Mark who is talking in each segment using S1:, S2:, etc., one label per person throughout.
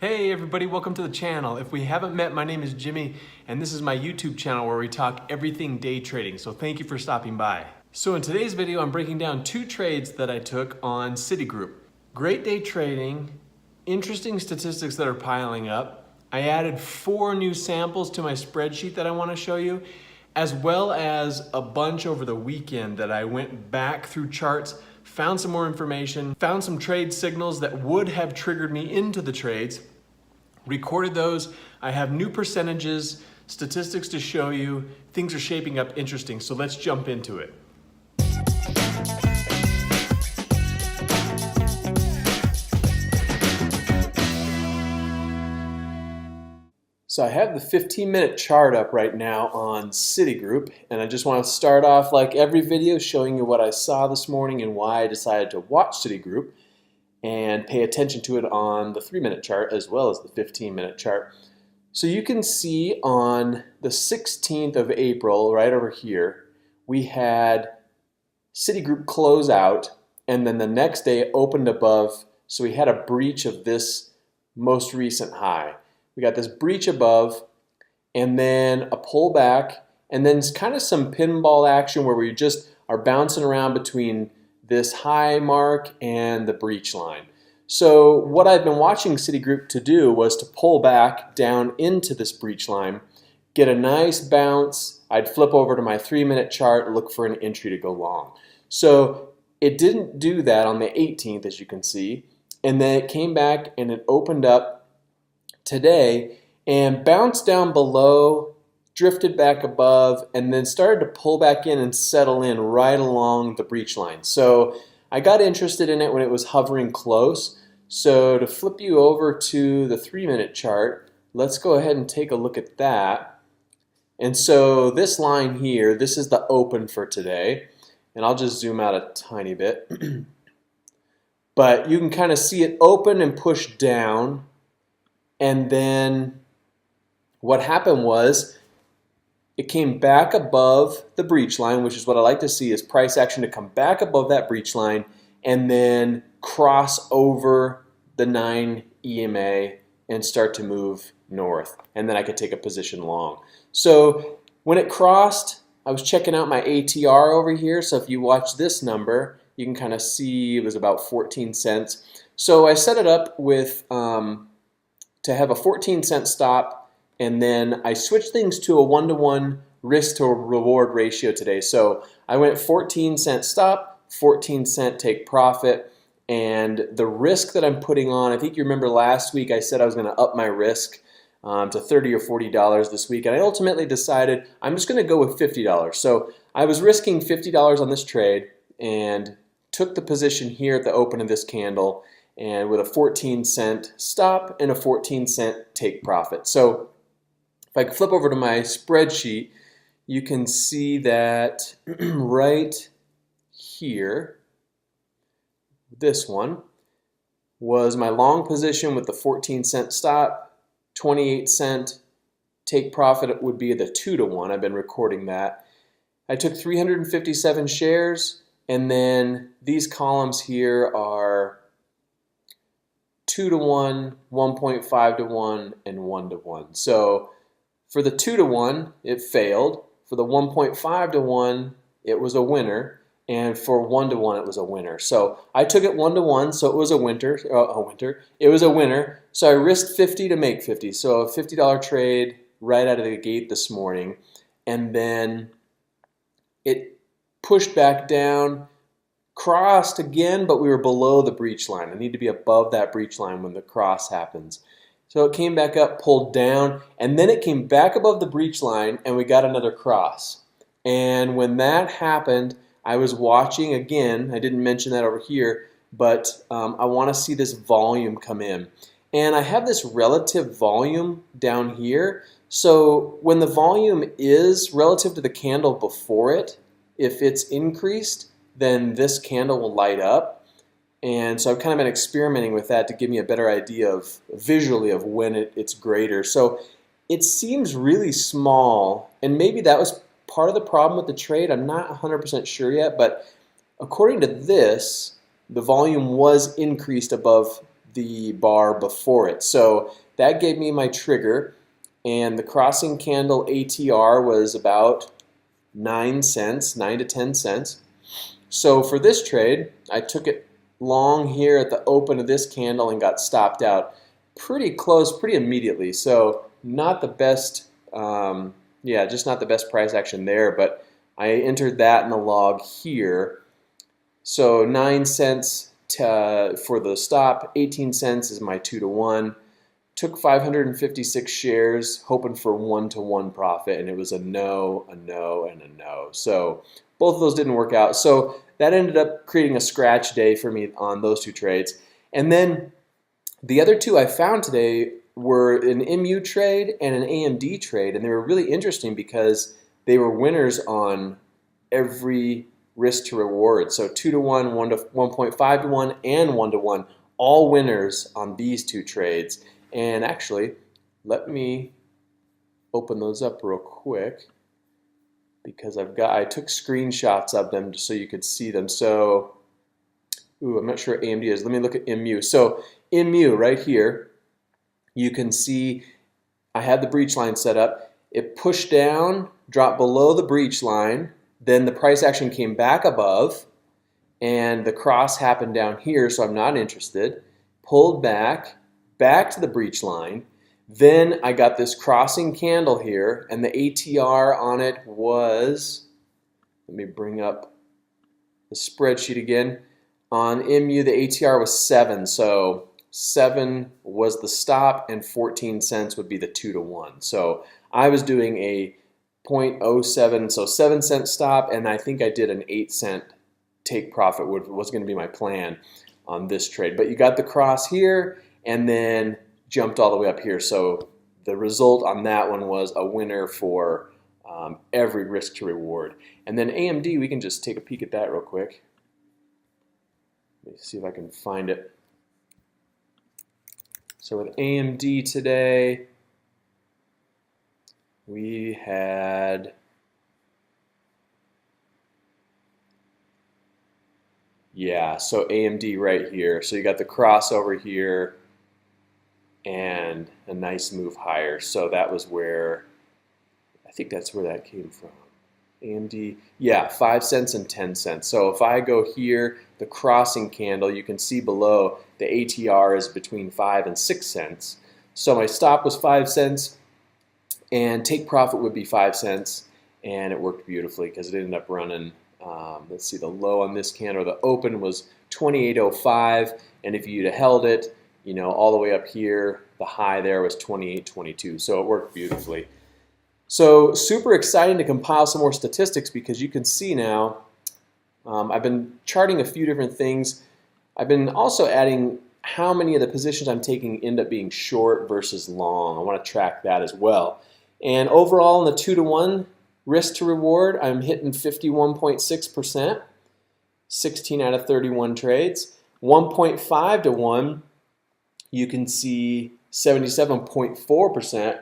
S1: Hey everybody, welcome to the channel. If we haven't met, my name is Jimmy and this is my YouTube channel where we talk everything day trading. So thank you for stopping by. So in today's video, I'm breaking down two trades that I took on Citigroup. Great day trading, interesting statistics that are piling up. I added 4 new samples to my spreadsheet that I want to show you, as well as a bunch over the weekend that I went back through charts, found some more information, found some trade signals that would have triggered me into the trades, recorded those. I have new percentages, statistics to show you. Things are shaping up interesting, so let's jump into it. So I have the 15-minute chart up right now on Citigroup, and I just want to start off like every video showing you what I saw this morning and why I decided to watch Citigroup and pay attention to it on the 3-minute chart as well as the 15-minute chart. So you can see on the 16th of April, right over here, we had Citigroup close out, and then the next day it opened above, so we had a breach of this most recent high. We got this breach above, and then a pullback, and then kind of some pinball action where we just are bouncing around between this high mark and the breach line. So what I've been watching Citigroup to do was to pull back down into this breach line, get a nice bounce. I'd flip over to my 3-minute chart, look for an entry to go long. So it didn't do that on the 18th, as you can see, and then it came back and it opened up today and bounced down below, drifted back above, and then started to pull back in and settle in right along the breach line. So I got interested in it when it was hovering close. So to flip you over to the 3-minute chart, let's go ahead and take a look at that. And so this line here, this is the open for today. And I'll just zoom out a tiny bit. But you can kind of see it open and push down. And then what happened was it came back above the breach line, which is what I like to see, is price action to come back above that breach line and then cross over the 9 EMA and start to move north. And then I could take a position long. So when it crossed, I was checking out my ATR over here. So if you watch this number, you can kind of see it was about 14 cents. So I set it up with to have a 14-cent stop, and then I switched things to a 1-to-1 risk to reward ratio today. So I went 14-cent stop, 14-cent take profit, and the risk that I'm putting on, I think you remember last week I said I was going to up my risk to $30 or $40 this week, and I ultimately decided I'm just going to go with $50. So I was risking $50 on this trade and took the position here at the open of this candle, and with a 14-cent stop and a 14-cent take profit. So if I flip over to my spreadsheet, you can see that right here, this one, was my long position with the 14-cent stop, 28-cent take profit. It would be the 2-to-1. I've been recording that. I took 357 shares, and then these columns here are 2-to-1, 1.5-to-1, and 1-to-1. So for the 2-to-1, it failed. For the 1.5-to-1, it was a winner. And for 1-to-1, it was a winner. So I took it 1-to-1, so it was a winner. It was a winner. So I risked 50 to make 50. So a $50 trade right out of the gate this morning. And then it pushed back down, crossed again, but we were below the breach line. I need to be above that breach line when the cross happens. So it came back up, pulled down, and then it came back above the breach line, and we got another cross. And when that happened, I was watching again. I didn't mention that over here, but I want to see this volume come in. And I have this relative volume down here. So when the volume is relative to the candle before it, if it's increased, then this candle will light up. And so I've kind of been experimenting with that to give me a better idea of visually of when it's greater. So it seems really small, and maybe that was part of the problem with the trade. I'm not 100% sure yet, but according to this, the volume was increased above the bar before it. So that gave me my trigger, and the crossing candle ATR was about 9 cents, 9 to 10 cents. So for this trade, I took it long here at the open of this candle and got stopped out pretty close, pretty immediately. So not the best, yeah, just not the best price action there, but I entered that in the log here. So 9 cents for the stop, 18 cents is my 2 to 1. Took 556 shares, hoping for 1-to-1 profit, and it was a no, and a no. So both of those didn't work out. So that ended up creating a scratch day for me on those two trades. And then the other two I found today were an MU trade and an AMD trade, and they were really interesting because they were winners on every risk to reward. So 2 to 1, 1.5 to 1, and 1 to 1, all winners on these two trades. And actually, let me open those up real quick because I took screenshots of them just so you could see them. So, I'm not sure what AMD is. Let me look at MU. So MU right here, you can see I had the breach line set up. It pushed down, dropped below the breach line, then the price action came back above, and the cross happened down here, so I'm not interested. Pulled back to the breach line. Then I got this crossing candle here, and the ATR on it was, let me bring up the spreadsheet again. On MU, the ATR was 7, so 7 was the stop, and 14 cents would be the 2 to 1. So I was doing a 0.07, so 7 cent stop, and I think I did an 8 cent take profit, was going to be my plan on this trade. But you got the cross here, and then jumped all the way up here. So the result on that one was a winner for every risk to reward. And then AMD, we can just take a peek at that real quick. Let me see if I can find it. So with AMD today, we had, yeah, so AMD right here. So you got the crossover here and a nice move higher. So that was where, I think that's where that came from. AMD, yeah, 5 cents and 10 cents. So if I go here, the crossing candle, you can see below the ATR is between 5 and 6 cents. So my stop was 5 cents and take profit would be 5 cents, and it worked beautifully because it ended up running, let's see, the low on this candle, the open was 28.05, and if you'd have held it, you know, all the way up here, the high there was 28.22, so it worked beautifully. So super exciting to compile some more statistics because you can see now, I've been charting a few different things. I've been also adding how many of the positions I'm taking end up being short versus long. I want to track that as well. And overall in the 2 to 1 risk to reward, I'm hitting 51.6%, 16 out of 31 trades. 1.5 to 1, you can see 77.4%.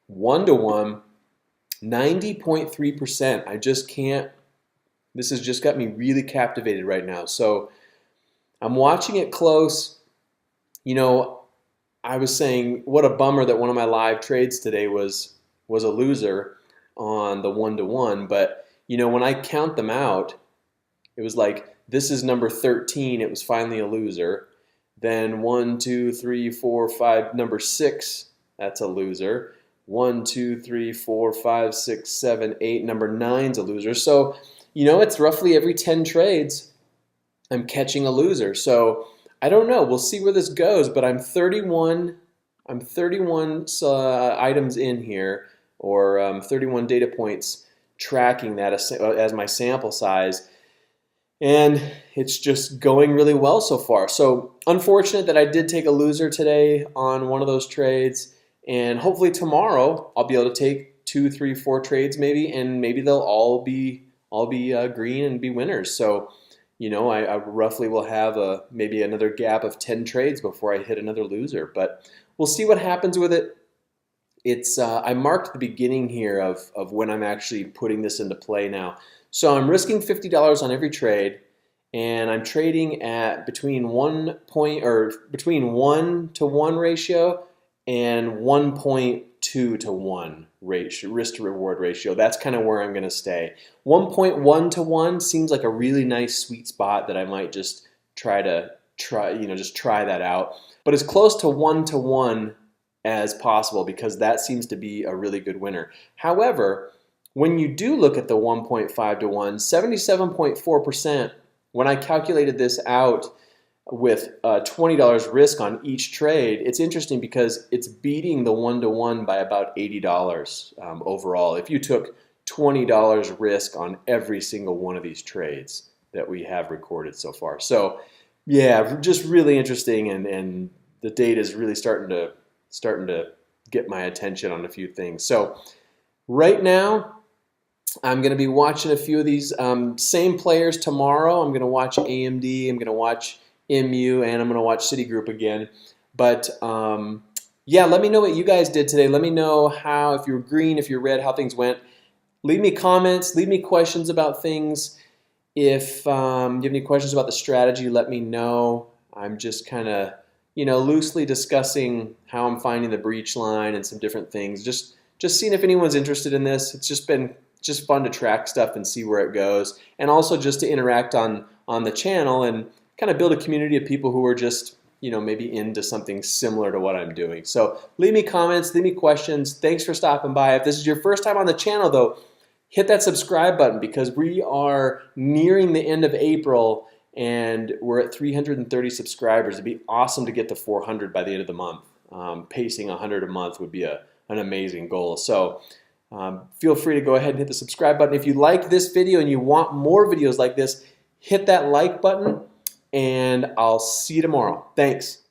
S1: 1 to 1, 90.3%. I just can't, this has just got me really captivated right now. So I'm watching it close. You know, I was saying what a bummer that one of my live trades today was a loser on the 1 to 1, but you know, when I count them out, it was like this is number 13, it was finally a loser. Then 1, 2, 3, 4, 5, number 6, that's a loser. 1, 2, 3, 4, 5, 6, 7, 8. Number 9's a loser. So, you know, it's roughly every 10 trades I'm catching a loser. So I don't know. We'll see where this goes. But I'm 31 items in here, or 31 data points tracking that as my sample size. And it's just going really well so far. So unfortunate that I did take a loser today on one of those trades. And hopefully tomorrow I'll be able to take 2, 3, 4 trades maybe, and maybe they'll all be green and be winners. So, you know, I roughly will have maybe another gap of 10 trades before I hit another loser. But we'll see what happens with it. It's I marked the beginning here of when I'm actually putting this into play now. So I'm risking $50 on every trade, and I'm trading at between 1 to 1 ratio and 1.2 to 1 ratio, risk to reward ratio. That's kind of where I'm going to stay. 1.1 to 1 seems like a really nice sweet spot that I might just try that out. But as close to 1 to 1 as possible, because that seems to be a really good winner. However, when you do look at the 1.5 to 1, 77.4%, when I calculated this out with $20 risk on each trade, it's interesting because it's beating the 1 to 1 by about $80 overall. If you took $20 risk on every single one of these trades that we have recorded so far. So yeah, just really interesting, and the data is really starting to get my attention on a few things. So right now, I'm going to be watching a few of these same players tomorrow. I'm going to watch AMD, I'm going to watch MU, and I'm going to watch Citigroup again. But yeah, let me know what you guys did today. Let me know how, if you're green, if you're red, how things went. Leave me comments, leave me questions about things. If you have any questions about the strategy, let me know. I'm just kind of, loosely discussing how I'm finding the breach line and some different things. Just seeing if anyone's interested in this. It's just been fun to track stuff and see where it goes, and also just to interact on the channel and kind of build a community of people who are just, maybe into something similar to what I'm doing. So leave me comments, leave me questions. Thanks for stopping by. If this is your first time on the channel, though, hit that subscribe button, because we are nearing the end of April and we're at 330 subscribers. It'd be awesome to get to 400 by the end of the month. Pacing 100 a month would be an amazing goal. So feel free to go ahead and hit the subscribe button. If you like this video and you want more videos like this, hit that like button, and I'll see you tomorrow. Thanks.